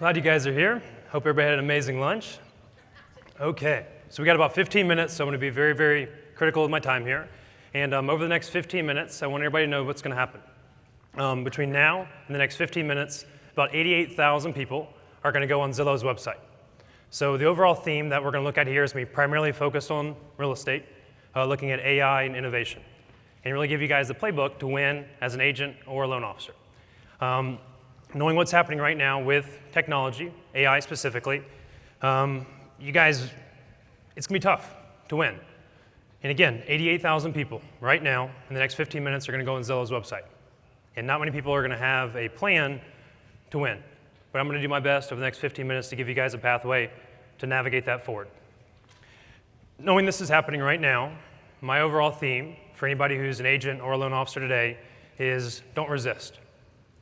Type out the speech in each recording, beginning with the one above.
Glad you guys are here. Hope everybody had an amazing lunch. Okay, so we got about 15 minutes, so I'm going to be very, very critical of my time here. And over the next 15 minutes, I want everybody to know what's going to happen. Between now and the next 15 minutes, about 88,000 people are going to go on Zillow's website. So the overall theme that we're going to look at here is going to be primarily focused on real estate, looking at AI and innovation, and really give you guys the playbook to win as an agent or a loan officer. Knowing what's happening right now with technology, AI specifically, you guys, it's going to be tough to win. And again, 88,000 people right now in the next 15 minutes are going to go on Zillow's website. And not many people are going to have a plan to win. But I'm going to do my best over the next 15 minutes to give you guys a pathway to navigate that forward. Knowing this is happening right now, my overall theme for anybody who's an agent or a loan officer today is don't resist.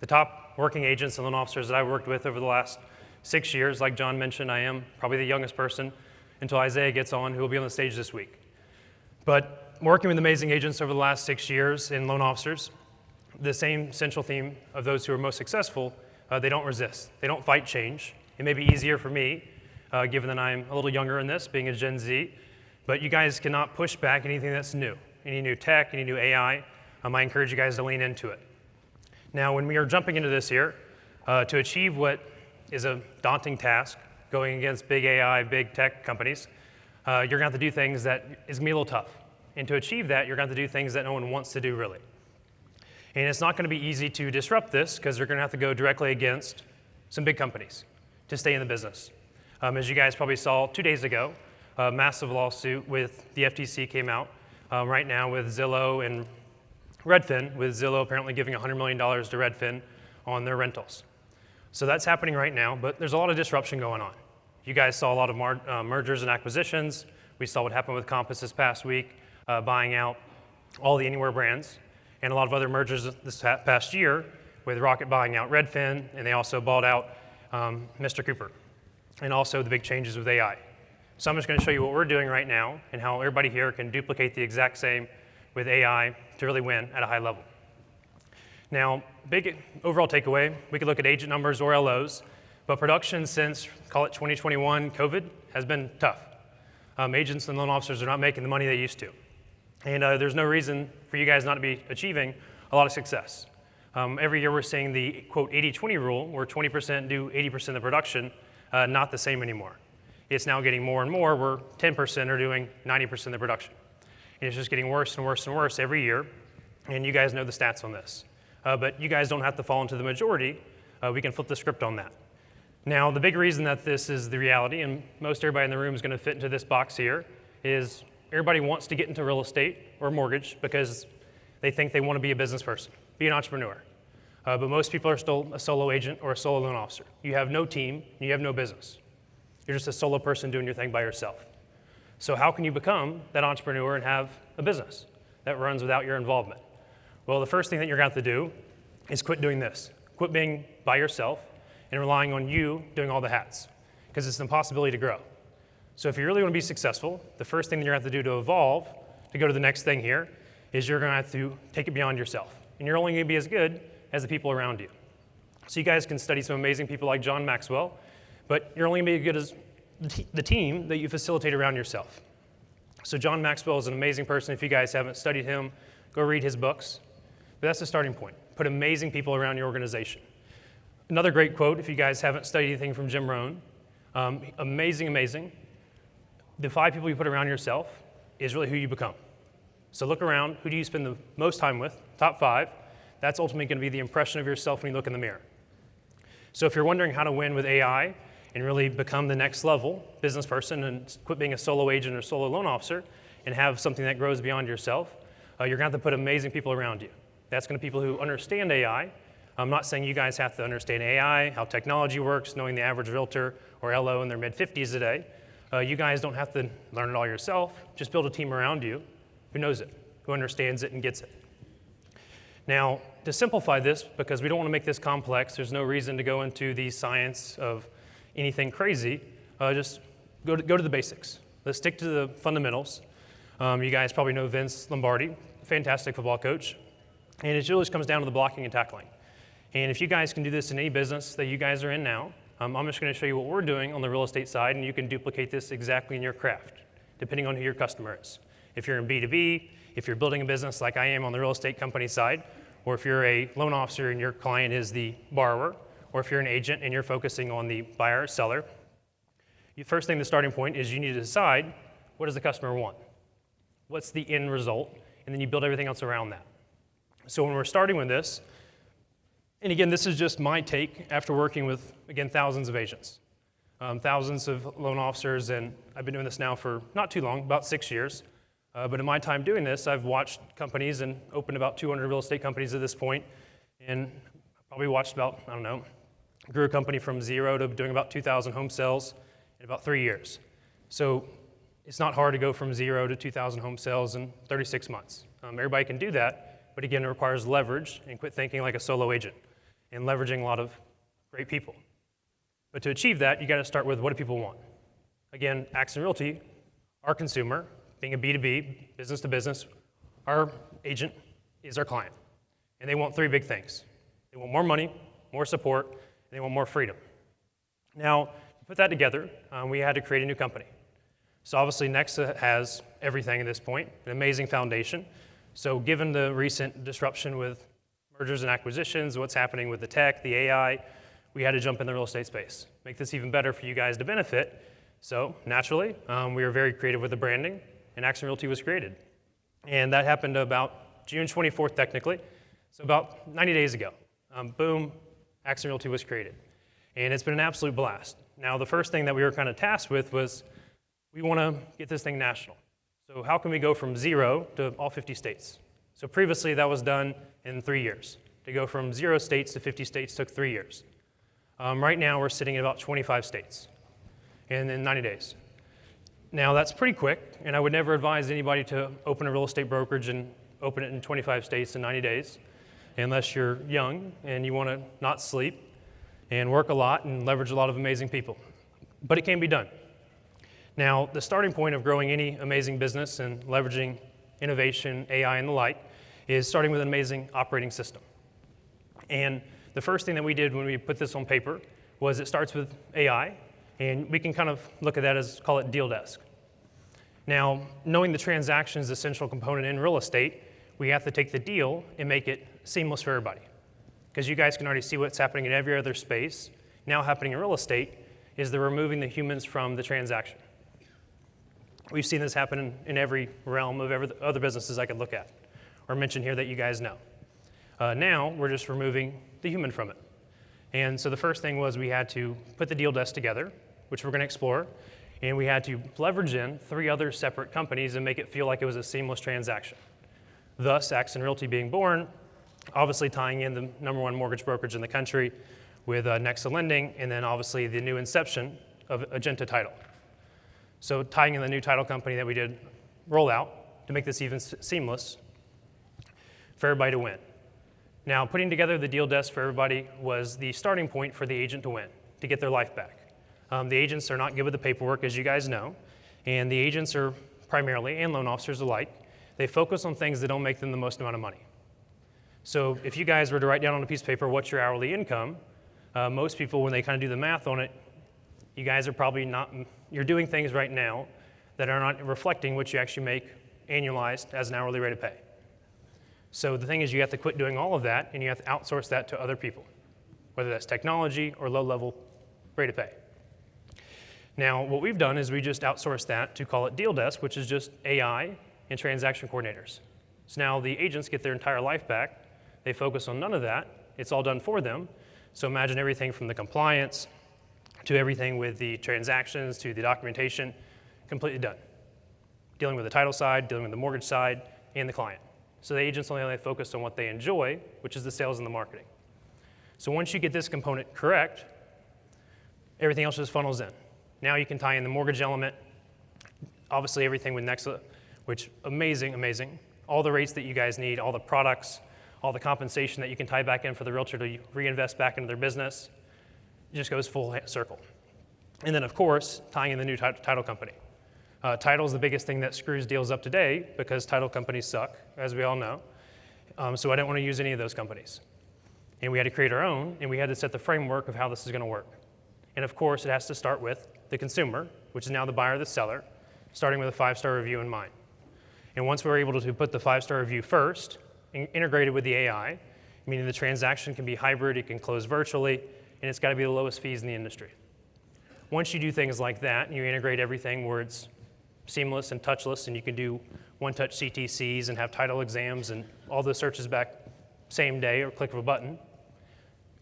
The top working agents and loan officers that I've worked with over the last 6 years, like John mentioned, I am probably the youngest person until Isaiah gets on, who will be on the stage this week. But working with amazing agents over the last 6 years and loan officers, the same central theme of those who are most successful, they don't resist. They don't fight change. It may be easier for me, given that I'm a little younger in this, being a Gen Z, but you guys cannot push back anything that's new. Any new tech, any new AI, I encourage you guys to lean into it. Now, when we are jumping into this here, to achieve what is a daunting task, going against big AI, big tech companies, you're going to have to do things that is going to be a little tough. And to achieve that, you're going to have to do things that no one wants to do, really. And it's not going to be easy to disrupt this, because you're going to have to go directly against some big companies to stay in the business. As you guys probably saw 2 days ago, a massive lawsuit with the FTC came out right now with Zillow and Redfin, with Zillow apparently giving $100 million to Redfin on their rentals. So that's happening right now, but there's a lot of disruption going on. You guys saw a lot of mergers and acquisitions. We saw what happened with Compass this past week, buying out all the Anywhere brands, and a lot of other mergers this past year with Rocket buying out Redfin, and they also bought out Mr. Cooper, and also the big changes with AI. So I'm just going to show you what we're doing right now and how everybody here can duplicate the exact same with AI to really win at a high level. Now, big overall takeaway, we could look at agent numbers or LOs, but production since, call it 2021, COVID, has been tough. Agents and loan officers are not making the money they used to. And there's no reason for you guys not to be achieving a lot of success. Every year we're seeing the, quote, 80-20 rule, where 20% do 80% of the production, not the same anymore. It's now getting more and more, where 10% are doing 90% of the production. And it's just getting worse and worse and worse every year, and you guys know the stats on this. But you guys don't have to fall into the majority. We can flip the script on that. Now, the big reason that this is the reality, and most everybody in the room is going to fit into this box here, is everybody wants to get into real estate or mortgage because they think they want to be a business person, be an entrepreneur. But most people are still a solo agent or a solo loan officer. You have no team, you have no business. You're just a solo person doing your thing by yourself. So how can you become that entrepreneur and have a business that runs without your involvement? Well, the first thing that you're going to have to do is quit doing this. Quit being by yourself and relying on you doing all the hats, because it's an impossibility to grow. So if you really want to be successful, the first thing that you're going to have to do to evolve, to go to the next thing here, is you're going to have to take it beyond yourself. And you're only going to be as good as the people around you. So you guys can study some amazing people like John Maxwell, but you're only going to be as good as the team that you facilitate around yourself. So John Maxwell is an amazing person. If you guys haven't studied him, go read his books. But that's the starting point. Put amazing people around your organization. Another great quote, if you guys haven't studied anything from Jim Rohn, amazing, amazing. The 5 people you put around yourself is really who you become. So look around, who do you spend the most time with? Top 5. That's ultimately going to be the impression of yourself when you look in the mirror. So if you're wondering how to win with AI, and really become the next level business person and quit being a solo agent or solo loan officer and have something that grows beyond yourself, you're going to have to put amazing people around you. That's going to be people who understand AI. I'm not saying you guys have to understand AI, how technology works, knowing the average realtor or LO in their mid-50s today. You guys don't have to learn it all yourself. Just build a team around you who knows it, who understands it and gets it. Now, to simplify this, because we don't want to make this complex, there's no reason to go into the science of anything crazy, just go to the basics. Let's stick to the fundamentals. You guys probably know Vince Lombardi, fantastic football coach. And it really just comes down to the blocking and tackling. And if you guys can do this in any business that you guys are in now, I'm just going to show you what we're doing on the real estate side, and you can duplicate this exactly in your craft, depending on who your customer is. If you're in B2B, if you're building a business like I am on the real estate company side, or if you're a loan officer and your client is the borrower, or if you're an agent and you're focusing on the buyer or seller, first thing, the starting point is you need to decide, what does the customer want? What's the end result? And then you build everything else around that. So when we're starting with this, and again, this is just my take after working with, again, thousands of agents, thousands of loan officers, and I've been doing this now for not too long, about 6 years. But in my time doing this, I've watched companies and opened about 200 real estate companies at this point, and probably watched about, I don't know, grew a company from 0 to doing about 2,000 home sales in about 3 years. So it's not hard to go from 0 to 2,000 home sales in 36 months. Everybody can do that, but again, it requires leverage and quit thinking like a solo agent and leveraging a lot of great people. But to achieve that, you got to start with, what do people want? Again, Axon Realty, our consumer, being a B2B, business to business, our agent is our client. And they want 3 big things. They want more money, more support, and they want more freedom. Now, to put that together, we had to create a new company. So obviously, Nexa has everything at this point, an amazing foundation. So given the recent disruption with mergers and acquisitions, what's happening with the tech, the AI, we had to jump in the real estate space, make this even better for you guys to benefit. So naturally, we were very creative with the branding, and Axon Realty was created. And that happened about June 24th, technically, so about 90 days ago. Boom, Axon Realty was created. And it's been an absolute blast. Now, the first thing that we were kind of tasked with was, we want to get this thing national. So how can we go from 0 to all 50 states? So previously, that was done in 3 years. To go from 0 states to 50 states took 3 years. Right now, we're sitting at about 25 states in 90 days. Now, that's pretty quick, and I would never advise anybody to open a real estate brokerage and open it in 25 states in 90 days, unless you're young and you want to not sleep and work a lot and leverage a lot of amazing people. But it can be done. Now, the starting point of growing any amazing business and leveraging innovation, AI, and the like is starting with an amazing operating system. And the first thing that we did when we put this on paper was, it starts with AI, and we can kind of look at that as, call it deal desk. Now, knowing the transaction is the central component in real estate, we have to take the deal and make it seamless for everybody. Because you guys can already see what's happening in every other space, now happening in real estate, is they're removing the humans from the transaction. We've seen this happen in every realm of every other businesses I could look at or mention here that you guys know. Now, we're just removing the human from it. And so the first thing was, we had to put the deal desk together, which we're going to explore, and we had to leverage in 3 other separate companies and make it feel like it was a seamless transaction. Thus, Axon Realty being born, obviously tying in the #1 mortgage brokerage in the country with Nexa Lending, and then obviously the new inception of Agenta Title. So tying in the new title company that we did roll out to make this even seamless for everybody to win. Now, putting together the deal desk for everybody was the starting point for the agent to win, to get their life back. The agents are not good with the paperwork, as you guys know, and the agents are primarily, and loan officers alike, they focus on things that don't make them the most amount of money. So if you guys were to write down on a piece of paper what's your hourly income, most people, when they kind of do the math on it, you guys are probably not, you're doing things right now that are not reflecting what you actually make annualized as an hourly rate of pay. So the thing is, you have to quit doing all of that, and you have to outsource that to other people, whether that's technology or low-level rate of pay. Now, what we've done is we just outsourced that to call it Deal Desk, which is just AI and transaction coordinators. So now the agents get their entire life back. They focus on none of that. It's all done for them. So imagine everything from the compliance to everything with the transactions to the documentation, completely done. Dealing with the title side, dealing with the mortgage side, and the client. So the agents only focus on what they enjoy, which is the sales and the marketing. So once you get this component correct, everything else just funnels in. Now you can tie in the mortgage element, obviously everything with Nexa, which amazing, amazing. All the rates that you guys need, all the products, all the compensation that you can tie back in for the realtor to reinvest back into their business, it just goes full circle. And then, of course, tying in the new title company. Title is the biggest thing that screws deals up today because title companies suck, as we all know. So I didn't want to use any of those companies. And we had to create our own, and we had to set the framework of how this is going to work. And of course, it has to start with the consumer, which is now the buyer or the seller, starting with a 5-star review in mind. And once we're able to put the 5-star review first, integrated with the AI, meaning the transaction can be hybrid, it can close virtually, and it's got to be the lowest fees in the industry. Once you do things like that, and you integrate everything where it's seamless and touchless, and you can do one-touch CTCs and have title exams and all those searches back same day or click of a button,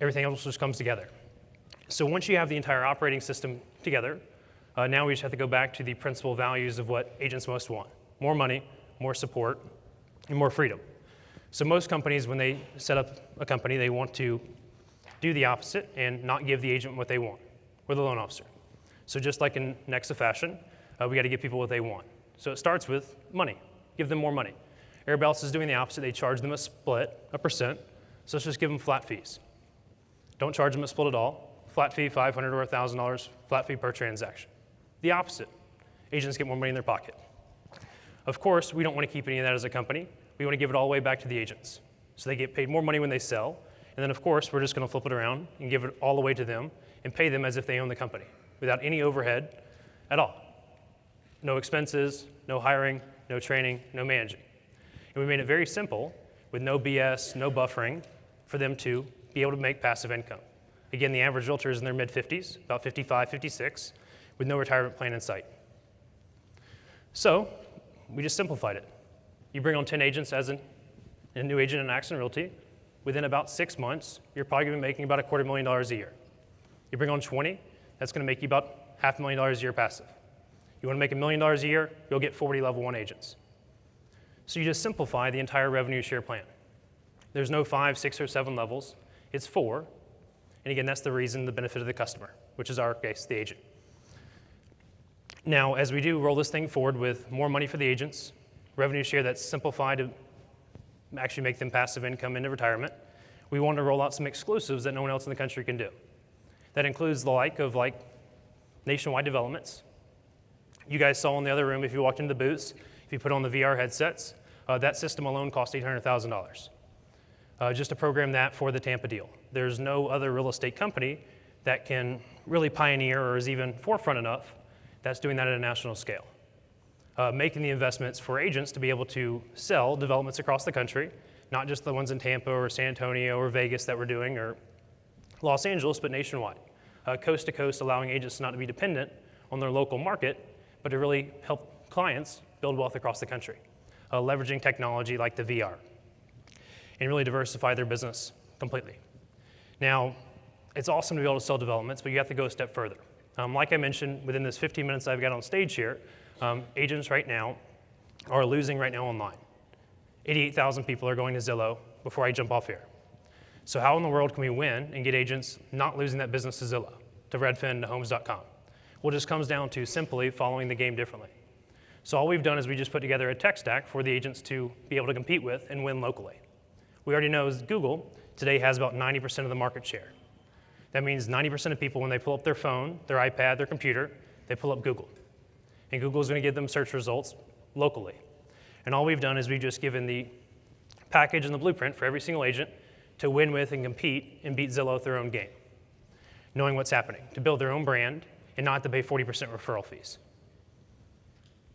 everything else just comes together. So once you have the entire operating system together, now we just have to go back to the principal values of what agents most want: more money, more support, and more freedom. So most companies, when they set up a company, they want to do the opposite and not give the agent what they want, or the loan officer. So just like in NEXAFEST fashion, we got to give people what they want. So it starts with money. Give them more money. Everybody else is doing the opposite. They charge them a split, a percent. So let's just give them flat fees. Don't charge them a split at all. Flat fee, $500 or $1,000, flat fee per transaction. The opposite. Agents get more money in their pocket. Of course, we don't want to keep any of that as a company. We want to give it all the way back to the agents. So they get paid more money when they sell. And then, of course, we're just going to flip it around and give it all the way to them and pay them as if they own the company without any overhead at all. No expenses, no hiring, no training, no managing. And we made it very simple with no BS, no buffering for them to be able to make passive income. Again, the average realtor is in their mid-50s, about 55, 56, with no retirement plan in sight. So we just simplified it. You bring on 10 agents as a new agent in Accident Realty. Within about 6 months, you're probably going to be making about $250,000 a year. You bring on 20, that's going to make you about $500,000 a year passive. You want to make $1 million a year, you'll get 40 level 1 agents. So you just simplify the entire revenue share plan. There's no 5, 6, or 7 levels. It's 4. And again, that's the reason, the benefit of the customer, which is our case, the agent. Now, as we do roll this thing forward with more money for the agents, revenue share that's simplified to actually make them passive income into retirement, we want to roll out some exclusives that no one else in the country can do. That includes the like of nationwide developments. You guys saw in the other room, if you walked into the booths, if you put on the VR headsets, that system alone cost $800,000. Just to program that for the Tampa deal. There's no other real estate company that can really pioneer or is even forefront enough that's doing that at a national scale. Making the investments for agents to be able to sell developments across the country, not just the ones in Tampa or San Antonio or Vegas that we're doing, or Los Angeles, but nationwide. Coast to coast, allowing agents not to be dependent on their local market, but to really help clients build wealth across the country, leveraging technology like the VR, and really diversify their business completely. Now, it's awesome to be able to sell developments, but you have to go a step further. Like I mentioned, within this 15 minutes I've got on stage here, agents right now are losing right now online. 88,000 people are going to Zillow before I jump off here. So how in the world can we win and get agents not losing that business to Zillow, to Redfin, to Homes.com? Well, it just comes down to simply following the game differently. So all we've done is we just put together a tech stack for the agents to be able to compete with and win locally. We already know Google today has about 90% of the market share. That means 90% of people, when they pull up their phone, their iPad, their computer, they pull up Google. And Google's going to give them search results locally. And all we've done is we've just given the package and the blueprint for every single agent to win with and compete and beat Zillow at their own game, knowing what's happening, to build their own brand and not to pay 40% referral fees.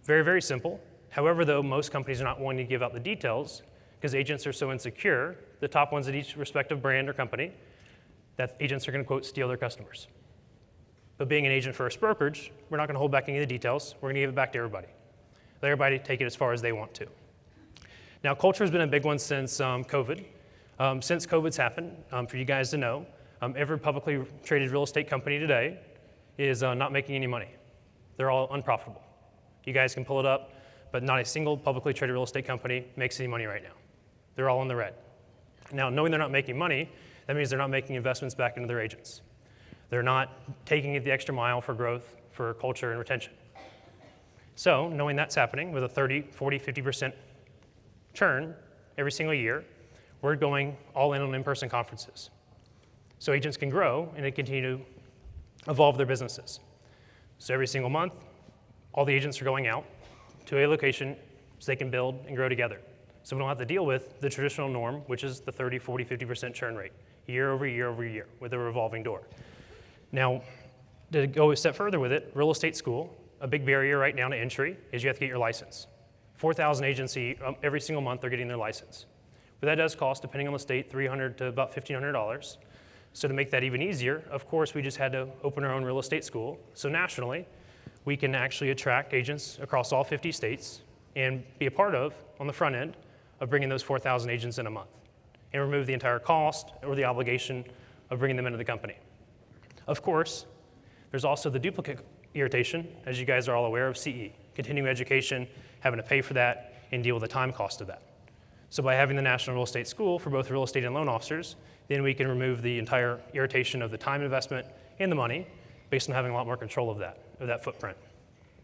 Very, very simple. However, though, most companies are not wanting to give out the details because agents are so insecure, the top ones at each respective brand or company, that agents are going to, quote, steal their customers. But being an agent-first brokerage, we're not going to hold back any of the details. We're going to give it back to everybody. Let everybody take it as far as they want to. Now, culture has been a big one since COVID. Since COVID's happened, for you guys to know, every publicly traded real estate company today is not making any money. They're all unprofitable. You guys can pull it up, but not a single publicly traded real estate company makes any money right now. They're all in the red. Now, knowing they're not making money, that means they're not making investments back into their agents. They're not taking it the extra mile for growth, for culture, and retention. So, knowing that's happening with a 30, 40, 50% churn every single year, we're going all in on in-person conferences. So agents can grow and they continue to evolve their businesses. So every single month, all the agents are going out to a location so they can build and grow together. So we don't have to deal with the traditional norm, which is the 30, 40, 50% churn rate, year over year over year, with a revolving door. Now, To go a step further with it, real estate school, a big barrier right now to entry is you have to get your license. 4,000 agents every single month are getting their license. But that does cost, depending on the state, $300 to about $1,500. So to make that even easier, of course, we just had to open our own real estate school. So nationally, we can actually attract agents across all 50 states and be a part of, on the front end, of bringing those 4,000 agents in a month and remove the entire cost or the obligation of bringing them into the company. Of course, there's also the duplicate irritation, as you guys are all aware of, CE, continuing education, having to pay for that and deal with the time cost of that. So by having the National Real Estate School for both real estate and loan officers, then we can remove the entire irritation of the time investment and the money based on having a lot more control of that footprint.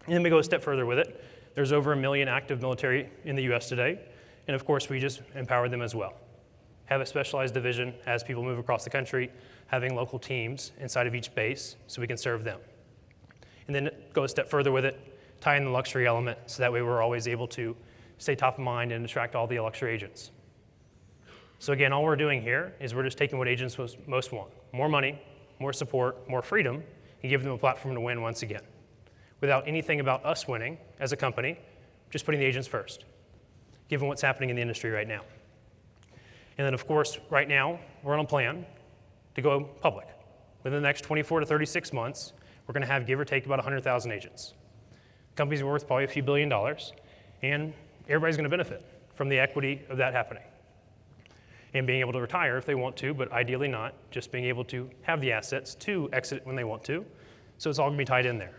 And then we go a step further with it. There's over 1 million active military in the US today, and of course we just empower them as well. Have a specialized division as people move across the country, having local teams inside of each base so we can serve them. And then go a step further with it, tie in the luxury element so that way we're always able to stay top of mind and attract all the luxury agents. So again, all we're doing here is we're just taking what agents most want: more money, more support, more freedom, and giving them a platform to win once again. Without anything about us winning as a company, just putting the agents first, given what's happening in the industry right now. And then of course, right now, we're on a plan to go public. Within the next 24 to 36 months, we're gonna have, give or take, about 100,000 agents. The company's worth probably a few $1 billion, and everybody's gonna benefit from the equity of that happening. And being able to retire if they want to, but ideally not, just being able to have the assets to exit when they want to. So it's all gonna be tied in there.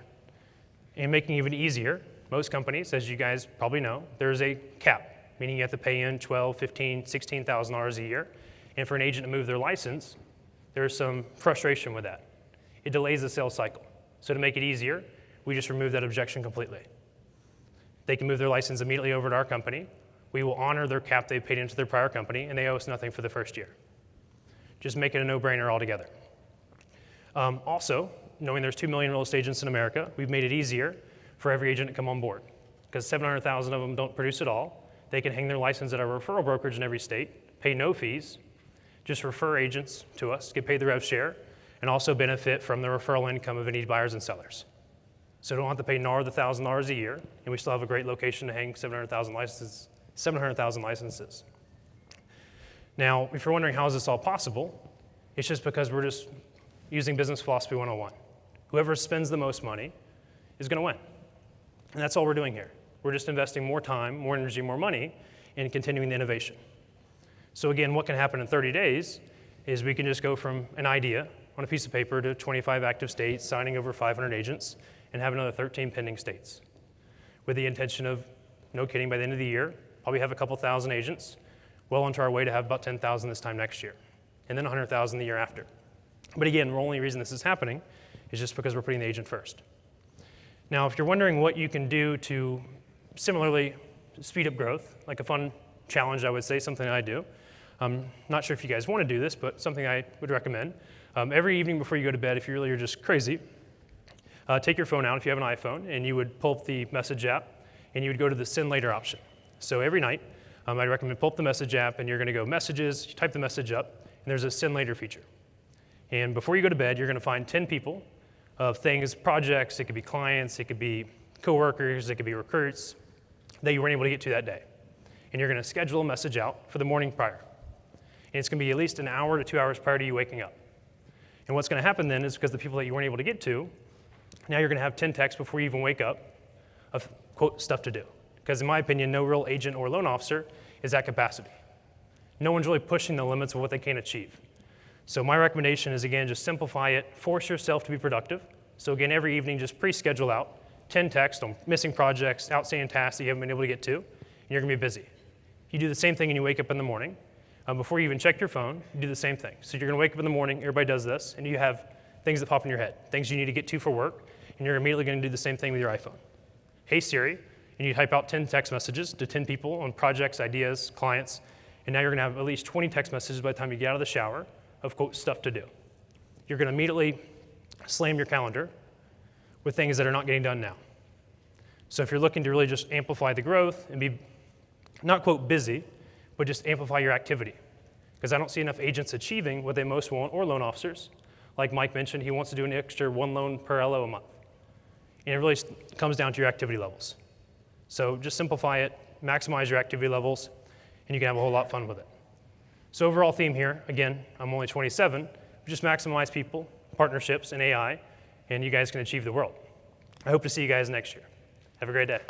And making it even easier, most companies, as you guys probably know, there's a cap, meaning you have to pay in $12,000, $15,000, $16,000 a year. And for an agent to move their license, there's some frustration with that. It delays the sales cycle. So to make it easier, we just remove that objection completely. They can move their license immediately over to our company. We will honor their cap they paid into their prior company, and they owe us nothing for the first year. Just make it a no-brainer altogether. Also, knowing there's 2 million real estate agents in America, we've made it easier for every agent to come on board, because 700,000 of them don't produce at all. They can hang their license at our referral brokerage in every state, pay no fees, just refer agents to us, get paid the rev share, and also benefit from the referral income of any buyers and sellers. So don't have to pay NAR the $1,000 a year, and we still have a great location to hang 700,000 licenses. Now, if you're wondering how is this all possible, it's just because we're just using Business Philosophy 101. Whoever spends the most money is gonna win. And that's all we're doing here. We're just investing more time, more energy, more money in continuing the innovation. So again, what can happen in 30 days is we can just go from an idea on a piece of paper to 25 active states, signing over 500 agents, and have another 13 pending states. With the intention of, no kidding, by the end of the year, probably have a couple thousand agents, well onto our way to have about 10,000 this time next year, and then 100,000 the year after. But again, the only reason this is happening is just because we're putting the agent first. Now, if you're wondering what you can do to similarly speed up growth, like a fun challenge, I would say, something I do. I'm not sure if you guys want to do this, but something I would recommend. Every evening before you go to bed, if you really are just crazy, take your phone out if you have an iPhone, and you would pull up the message app, and you would go to the send later option. So every night, I'd recommend pull up the message app, and you're going to go messages, you type the message up, and there's a send later feature. And before you go to bed, you're going to find 10 people of things, projects, it could be clients, it could be coworkers, it could be recruits that you weren't able to get to that day. And you're going to schedule a message out for the morning prior. And it's going to be at least an hour to 2 hours prior to you waking up. And what's going to happen then is because the people that you weren't able to get to, now you're going to have 10 texts before you even wake up of, quote, stuff to do. Because in my opinion, no real agent or loan officer is at capacity. No one's really pushing the limits of what they can achieve. So my recommendation is, again, just simplify it, force yourself to be productive. So again, every evening, just pre-schedule out 10 texts on missing projects, outstanding tasks that you haven't been able to get to, and you're going to be busy. You do the same thing when you wake up in the morning. Before you even check your phone, you do the same thing. So you're going to wake up in the morning, everybody does this, and you have things that pop in your head, things you need to get to for work, and you're immediately going to do the same thing with your iPhone. Hey Siri, and you type out 10 text messages to 10 people on projects, ideas, clients, and now you're going to have at least 20 text messages by the time you get out of the shower of, quote, stuff to do. You're going to immediately slam your calendar with things that are not getting done now. So if you're looking to really just amplify the growth and be, not quote busy, but just amplify your activity. Because I don't see enough agents achieving what they most want, or loan officers, like Mike mentioned, he wants to do an extra 1 loan per LO a month. And it really comes down to your activity levels. So just simplify it, maximize your activity levels, and you can have a whole lot of fun with it. So overall theme here, again, I'm only 27, just maximize people, partnerships, and AI, and you guys can achieve the world. I hope to see you guys next year. Have a great day.